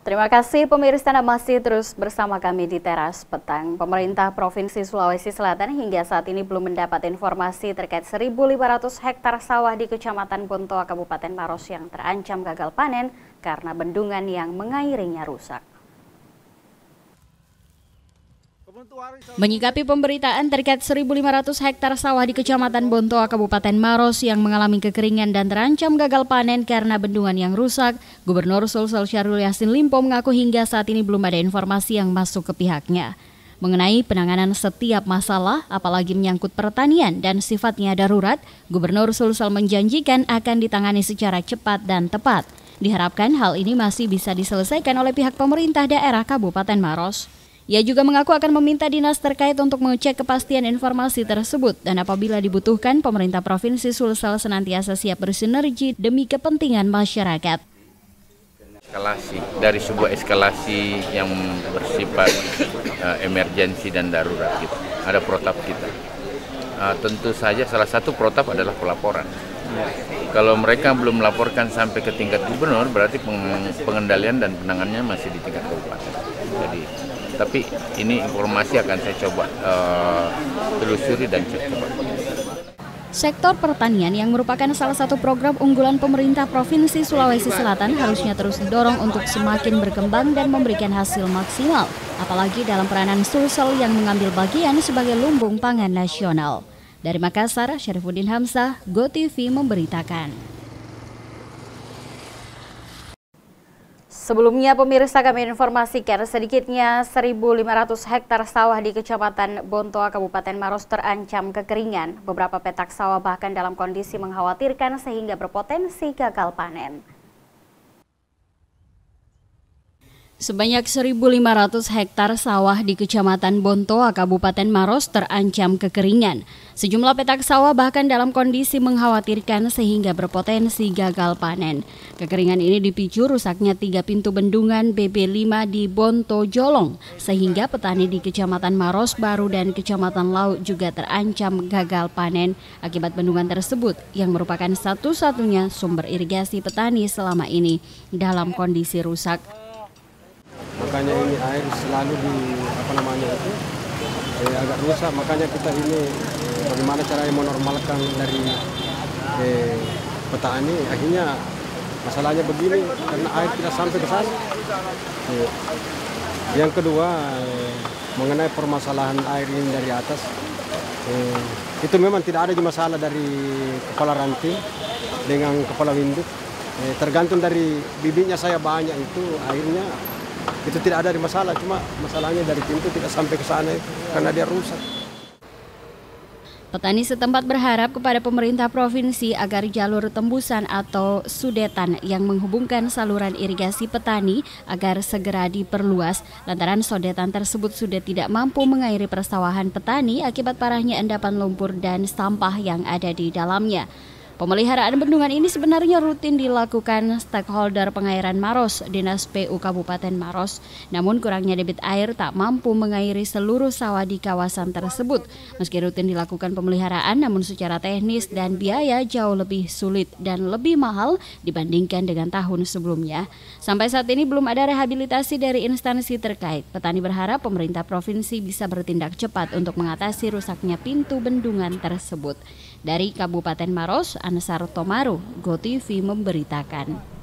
Terima kasih pemirsa, Anda masih terus bersama kami di Teras Petang. Pemerintah Provinsi Sulawesi Selatan hingga saat ini belum mendapat informasi terkait 1.500 hektar sawah di Kecamatan Bontoa, Kabupaten Maros yang terancam gagal panen karena bendungan yang mengairinya rusak. Menyikapi pemberitaan terkait 1.500 hektar sawah di Kecamatan Bontoa, Kabupaten Maros yang mengalami kekeringan dan terancam gagal panen karena bendungan yang rusak, Gubernur Sulsel Syahrul Yassin Limpo mengaku hingga saat ini belum ada informasi yang masuk ke pihaknya. Mengenai penanganan setiap masalah, apalagi menyangkut pertanian dan sifatnya darurat, Gubernur Sulsel menjanjikan akan ditangani secara cepat dan tepat. Diharapkan hal ini masih bisa diselesaikan oleh pihak pemerintah daerah Kabupaten Maros. Ia juga mengaku akan meminta dinas terkait untuk mengecek kepastian informasi tersebut dan apabila dibutuhkan, pemerintah Provinsi Sulsel senantiasa siap bersinergi demi kepentingan masyarakat. Dari sebuah eskalasi yang bersifat emergensi dan darurat gitu. Ada protap kita. Tentu saja salah satu protap adalah pelaporan. Kalau mereka belum melaporkan sampai ke tingkat gubernur, berarti pengendalian dan penanganannya masih di tingkat kabupaten. Tapi ini informasi akan saya coba telusuri dan cek coba. Sektor pertanian yang merupakan salah satu program unggulan pemerintah Provinsi Sulawesi Selatan harusnya terus didorong untuk semakin berkembang dan memberikan hasil maksimal, apalagi dalam peranan Sulsel yang mengambil bagian sebagai lumbung pangan nasional. Dari Makassar, Syarifuddin Hamzah, GoTV memberitakan. Sebelumnya pemirsa, kami informasikan sedikitnya 1.500 hektar sawah di Kecamatan Bontoa, Kabupaten Maros terancam kekeringan. Beberapa petak sawah bahkan dalam kondisi mengkhawatirkan sehingga berpotensi gagal panen. Sebanyak 1.500 hektar sawah di Kecamatan Bontoa, Kabupaten Maros terancam kekeringan. Sejumlah petak sawah bahkan dalam kondisi mengkhawatirkan sehingga berpotensi gagal panen. Kekeringan ini dipicu rusaknya 3 pintu bendungan BB5 di Bonto Jolong, sehingga petani di Kecamatan Maros Baru dan Kecamatan Laut juga terancam gagal panen akibat bendungan tersebut yang merupakan satu-satunya sumber irigasi petani selama ini dalam kondisi rusak. Makanya ini air selalu agak rusak, makanya kita ini bagaimana caranya menormalkan dari petani. Akhirnya masalahnya begini karena air tidak sampai ke sana. Yang kedua mengenai permasalahan air ini dari atas, itu memang tidak ada masalah dari kepala ranting dengan kepala induk. Tergantung dari bibitnya saya banyak itu airnya. Itu tidak ada masalah, cuma masalahnya dari pintu tidak sampai ke sana karena dia rusak. Petani setempat berharap kepada pemerintah provinsi agar jalur tembusan atau sudetan yang menghubungkan saluran irigasi petani agar segera diperluas lantaran sodetan tersebut sudah tidak mampu mengairi persawahan petani akibat parahnya endapan lumpur dan sampah yang ada di dalamnya. Pemeliharaan bendungan ini sebenarnya rutin dilakukan stakeholder pengairan Maros, Dinas PU Kabupaten Maros. Namun kurangnya debit air tak mampu mengairi seluruh sawah di kawasan tersebut. Meski rutin dilakukan pemeliharaan, namun secara teknis dan biaya jauh lebih sulit dan lebih mahal dibandingkan dengan tahun sebelumnya. Sampai saat ini belum ada rehabilitasi dari instansi terkait. Petani berharap pemerintah provinsi bisa bertindak cepat untuk mengatasi rusaknya pintu bendungan tersebut. Dari Kabupaten Maros, Ansar Tomaru, GoTV memberitakan.